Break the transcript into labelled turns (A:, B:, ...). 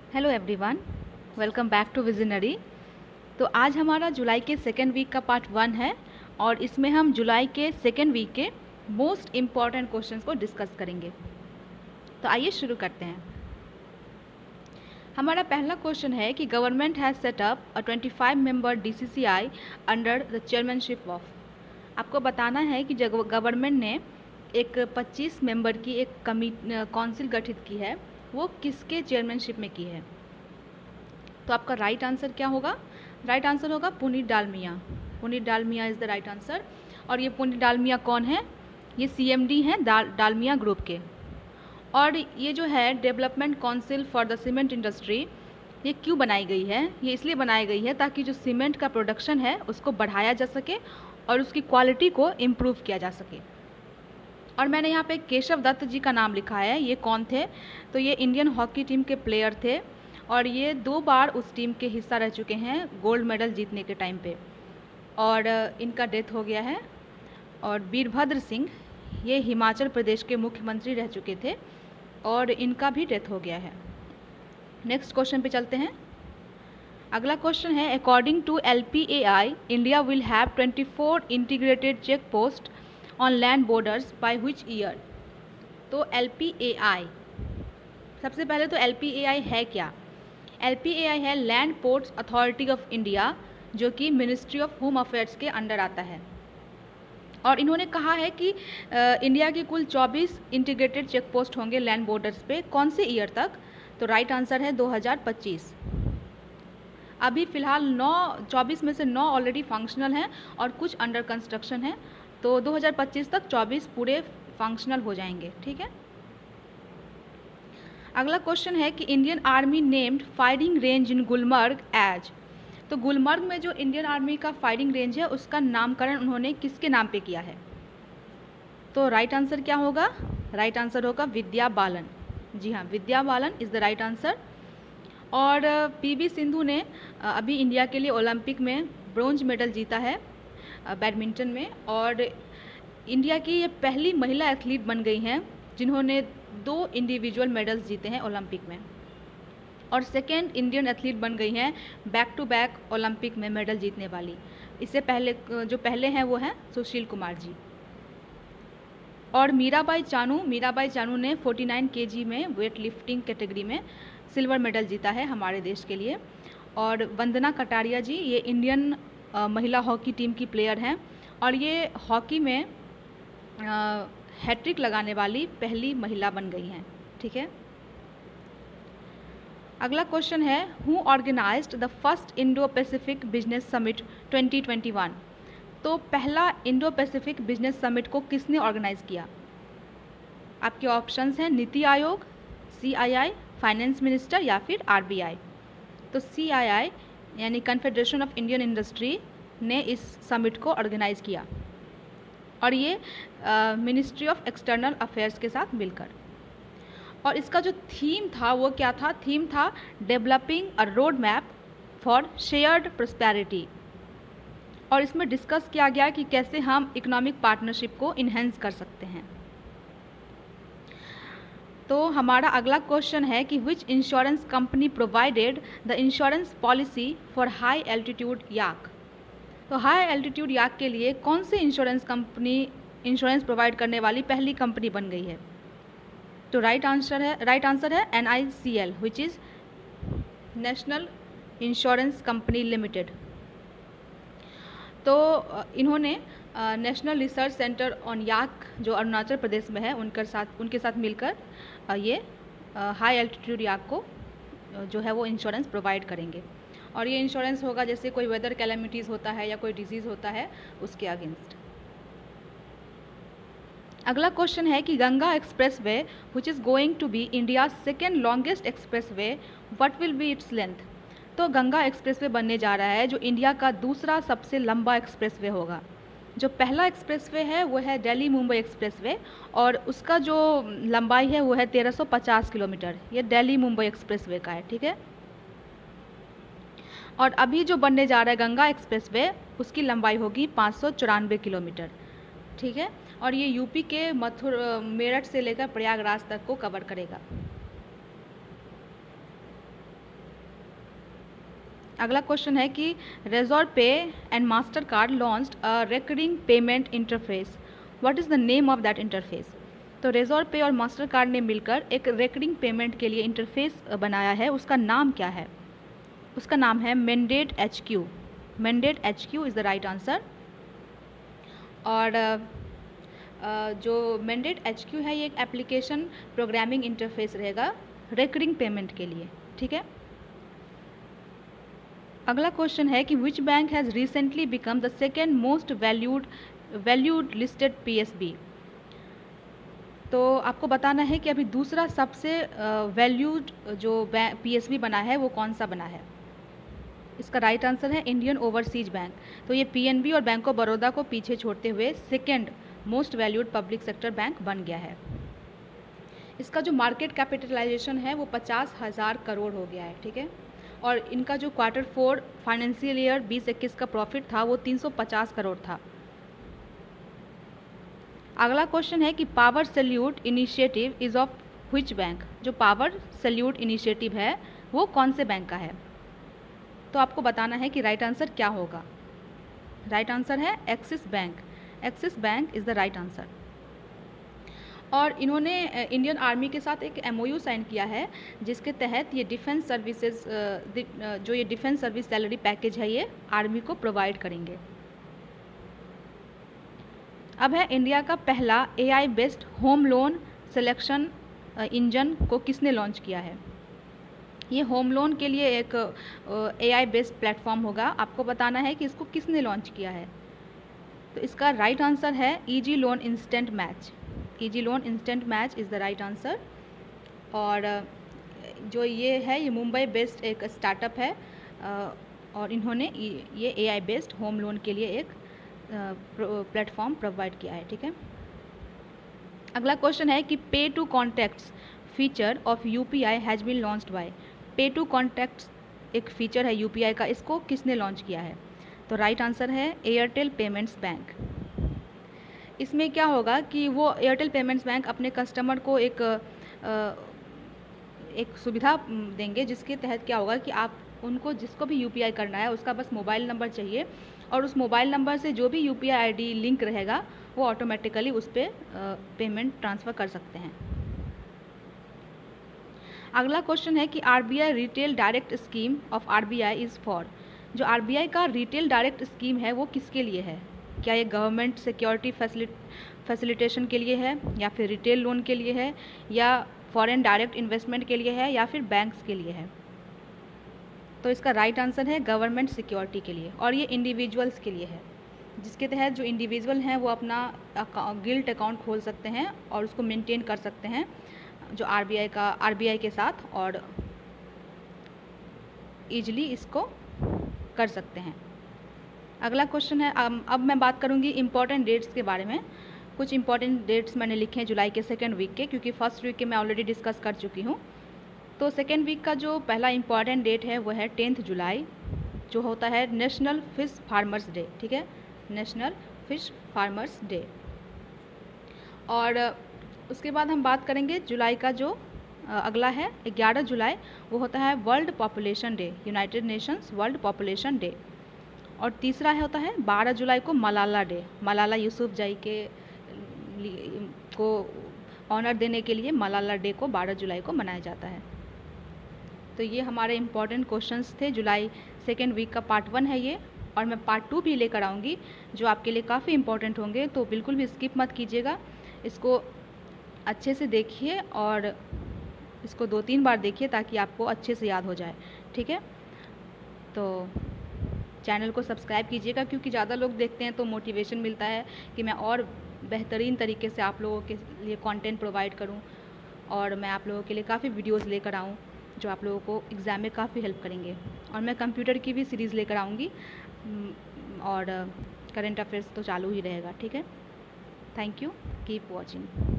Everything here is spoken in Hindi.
A: Hello everyone, welcome back to visionary. तो आज हमारा जुलाई के सेकेंड वीक का पार्ट 1 है और इसमें हम जुलाई के सेकेंड वीक के मोस्ट इम्पॉर्टेंट क्वेश्चंस को डिस्कस करेंगे। तो आइए शुरू करते हैं। हमारा पहला क्वेश्चन है कि government has set up a 25 member DCCI under the chairmanship of. आपको बताना है कि जब गवर्नमेंट ने एक 25 मेंबर की एक काउंसिल गठित की है, वो किसके चेयरमैनशिप में की है। तो आपका राइट आंसर क्या होगा? राइट आंसर होगा Puneet Dalmia. Puneet Dalmia is the right answer. और ये पुनीत डालमिया कौन है? ये CMD हैं डालमिया ग्रुप के। और ये जो है development council for the cement industry, ये क्यों बनाई गई है? ये इसलिए बनाई गई है ताकि जो सीमेंट का प्रोडक्शन है उसको बढ़ाया जा सके और उसकी क्वालिटी को इम्प्रूव किया जा सके। और मैंने यहाँ पे केशव दत्त जी का नाम लिखा है। ये कौन थे? तो ये इंडियन हॉकी टीम के प्लेयर थे और ये 2 बार उस टीम के हिस्सा रह चुके हैं गोल्ड मेडल जीतने के टाइम पे, और इनका डेथ हो गया है। और वीरभद्र सिंह, ये हिमाचल प्रदेश के मुख्यमंत्री रह चुके थे और इनका भी डेथ हो गया है। नेक्स्ट क्वेश्चन पे चलते हैं। अगला क्वेश्चन है, according to LPAI India will have 24 integrated check post on land borders by which year. तो LPAI, सबसे पहले तो LPAI है क्या? LPAI है land ports authority of India, जो कि मिनिस्ट्री ऑफ होम अफेयर्स के अंडर आता है। और इन्होंने कहा है कि इंडिया की कुल 24 इंटीग्रेटेड चेक पोस्ट होंगे लैंड बॉर्डर्स पे। कौन से ईयर तक? तो राइट आंसर है 2025। अभी फ़िलहाल 24 में से 9 ऑलरेडी फंक्शनल हैं और कुछ अंडर कंस्ट्रक्शन है। तो 2025 तक 24 पूरे फंक्शनल हो जाएंगे। ठीक है। अगला क्वेश्चन है कि Indian army named firing range in Gulmarg as. तो गुलमर्ग में जो इंडियन आर्मी का फायरिंग रेंज है उसका नामकरण उन्होंने किसके नाम पे किया है? तो राइट आंसर क्या होगा? राइट आंसर होगा विद्या बालन। जी हाँ, Vidya Balan is the right answer. और PV सिंधु ने अभी इंडिया के लिए ओलंपिक में ब्रोंज मेडल जीता है बैडमिंटन में, और इंडिया की ये पहली महिला एथलीट बन गई हैं जिन्होंने 2 इंडिविजुअल मेडल्स जीते हैं ओलंपिक में, और सेकेंड इंडियन एथलीट बन गई हैं बैक टू बैक ओलंपिक में मेडल जीतने वाली। इससे पहले जो पहले हैं वो हैं सुशील कुमार जी। और मीराबाई चानू ने 49 kg में वेट लिफ्टिंग कैटेगरी में सिल्वर मेडल जीता है हमारे देश के लिए। और वंदना कटारिया जी, ये इंडियन महिला हॉकी टीम की प्लेयर हैं और ये हॉकी में हैट्रिक लगाने वाली पहली महिला बन गई हैं। ठीक है। अगला क्वेश्चन है, who organised the first Indo Pacific business summit 2021। तो पहला इंडो पैसिफिक बिजनेस समिट को किसने ऑर्गेनाइज किया? आपके ऑप्शंस हैं NITI Aayog, CII, finance minister या फिर RBI। तो CII यानी कन्फेडरेशन ऑफ इंडियन इंडस्ट्री ने इस समिट को ऑर्गेनाइज किया, और ये मिनिस्ट्री ऑफ एक्सटर्नल अफेयर्स के साथ मिलकर। और इसका जो थीम था वो क्या था? थीम था developing a road map for shared prosperity. और इसमें डिस्कस किया गया कि कैसे हम इकोनॉमिक पार्टनरशिप को इन्हेंस कर सकते हैं। तो हमारा अगला क्वेश्चन है कि which insurance company provided the insurance policy for high altitude yak. तो हाई एल्टीट्यूड याक के लिए कौन सी इंश्योरेंस कंपनी इंश्योरेंस प्रोवाइड करने वाली पहली कंपनी बन गई है? तो राइट आंसर है NICL, which is National Insurance Company Limited. तो इन्होंने National Research Centre on yak जो अरुणाचल प्रदेश में है उनके साथ मिलकर ये हाई एल्टीट्यूड याक को जो है वो इंश्योरेंस प्रोवाइड करेंगे। और ये इंश्योरेंस होगा जैसे कोई वेदर कैलेमिटीज़ होता है या कोई डिजीज़ होता है उसके अगेंस्ट। अगला क्वेश्चन है कि Ganga expressway which is going to be India second longest expressway, what will be its length. तो गंगा एक्सप्रेस वे बनने जा रहा है जो इंडिया का दूसरा सबसे लंबा एक्सप्रेस वे होगा। जो पहला एक्सप्रेस वे है वो है दिल्ली मुंबई एक्सप्रेस वे, और उसका जो लंबाई है वो है 1350 किलोमीटर। ये दिल्ली मुंबई एक्सप्रेस वे का है। ठीक है। और अभी जो बनने जा रहा है गंगा एक्सप्रेस वे, उसकी लंबाई होगी 594 किलोमीटर। ठीक है। और ये यूपी के मेरठ से लेकर प्रयागराज तक को कवर करेगा। अगला क्वेश्चन है कि रेजोर पे and master card launched a recurring payment interface, what is the name of that interface. तो रेजोर पे और मास्टर कार्ड ने मिलकर एक रिकरिंग पेमेंट के लिए इंटरफेस बनाया है, उसका नाम क्या है। उसका नाम है mandate HQ। Mandate HQ is the right answer. और जो मैंडेट HQ है ये एक एप्लीकेशन प्रोग्रामिंग इंटरफेस रहेगा रिकरिंग पेमेंट के लिए, ठीक है। अगला क्वेश्चन है कि which bank has recently become the second most valued listed PSB। तो आपको बताना है कि अभी दूसरा सबसे वैल्यूड जो PSB बना है वो कौन सा बना है। इसका राइट आंसर है इंडियन ओवरसीज बैंक। तो ये PNB और बैंक ऑफ बड़ौदा को पीछे छोड़ते हुए second most valued public sector bank बन गया है। इसका जो मार्केट कैपिटलाइजेशन है वो 50,000 करोड़ हो गया है, ठीक है। और इनका जो Q4 फाइनेंशियल ईयर 2021 का प्रॉफिट था वो 350 करोड़ था। अगला क्वेश्चन है कि power salute initiative is of which bank. जो पावर सैल्यूट इनिशिएटिव है वो कौन से बैंक का है। तो आपको बताना है कि राइट आंसर क्या होगा। राइट आंसर है axis bank. Axis bank is the right answer. और इन्होंने इंडियन आर्मी के साथ एक MOU साइन किया है जिसके तहत ये डिफेंस सर्विसेज जो ये डिफेंस सर्विस सैलरी पैकेज है ये आर्मी को प्रोवाइड करेंगे। अब है इंडिया का पहला AI based home loan selection engine को किसने लॉन्च किया है। ये होम लोन के लिए एक AI बेस्ड प्लेटफॉर्म होगा। आपको बताना है कि इसको किसने लॉन्च किया है। तो इसका राइट आंसर है easy loan instant match. Easy loan instant match is the right answer. और जो ये है ये मुंबई बेस्ड एक स्टार्टअप है और इन्होंने ये AI बेस्ड होम लोन के लिए एक प्लेटफॉर्म प्रोवाइड किया है, ठीक है। अगला क्वेश्चन है कि pay to contacts feature of UPI has been launched by. Pay to contacts एक फीचर है UPI का, इसको किसने लॉन्च किया है। तो राइट आंसर है एयरटेल पेमेंट्स बैंक। इसमें क्या होगा कि वो एयरटेल पेमेंट्स बैंक अपने कस्टमर को एक सुविधा देंगे जिसके तहत क्या होगा कि आप उनको जिसको भी UPI करना है उसका बस मोबाइल नंबर चाहिए और उस मोबाइल नंबर से जो भी UPI ID लिंक रहेगा वो ऑटोमेटिकली उस पर पेमेंट ट्रांसफ़र कर सकते हैं। अगला क्वेश्चन है कि RBI retail direct scheme of RBI is for. जो RBI का रिटेल डायरेक्ट स्कीम है वो किसके लिए है। क्या ये गवर्नमेंट सिक्योरिटी फैसिलिटेशन के लिए है या फिर रिटेल लोन के लिए है या फॉरेन डायरेक्ट इन्वेस्टमेंट के लिए है या फिर बैंक्स के लिए है। तो इसका राइट आंसर है गवर्नमेंट सिक्योरिटी के लिए। और ये इंडिविजुअल्स के लिए है जिसके तहत जो इंडिविजुअल हैं वो अपना गिल्ट अकाउंट खोल सकते हैं और उसको मेंटेन कर सकते हैं जो RBI के साथ और ईजिली इसको कर सकते हैं। अगला क्वेश्चन है अब मैं बात करूंगी इम्पॉर्टेंट डेट्स के बारे में। कुछ इंपॉर्टेंट डेट्स मैंने लिखे हैं जुलाई के सेकेंड वीक के, क्योंकि फर्स्ट वीक के मैं ऑलरेडी डिस्कस कर चुकी हूँ। तो सेकेंड वीक का जो पहला इंपॉर्टेंट डेट है वो है 10 जुलाई, जो होता है नेशनल फिश फार्मर्स डे, ठीक है, नेशनल फिश फार्मर्स डे। और उसके बाद हम बात करेंगे जुलाई का जो अगला है 11 जुलाई, वो होता है world population day, United Nations world population day. और तीसरा होता है 12 जुलाई को मलाला डे, मलाला यूसुफजई को ऑनर देने के लिए मलाला डे को 12 जुलाई को मनाया जाता है। तो ये हमारे इम्पॉर्टेंट क्वेश्चंस थे जुलाई सेकेंड वीक का पार्ट 1 है ये, और मैं पार्ट 2 भी लेकर आऊँगी जो आपके लिए काफ़ी इम्पॉर्टेंट होंगे। तो बिल्कुल भी स्किप मत कीजिएगा, इसको अच्छे से देखिए और इसको 2-3 बार देखिए ताकि आपको अच्छे से याद हो जाए, ठीक है। तो चैनल को सब्सक्राइब कीजिएगा, क्योंकि ज़्यादा लोग देखते हैं तो मोटिवेशन मिलता है कि मैं और बेहतरीन तरीके से आप लोगों के लिए कंटेंट प्रोवाइड करूं और मैं आप लोगों के लिए काफ़ी वीडियोस लेकर आऊं जो आप लोगों को एग्ज़ाम में काफ़ी हेल्प करेंगे। और मैं कंप्यूटर की भी सीरीज़ लेकर आऊँगी और करंट अफेयर्स तो चालू ही रहेगा, ठीक है। Thank you, keep watching.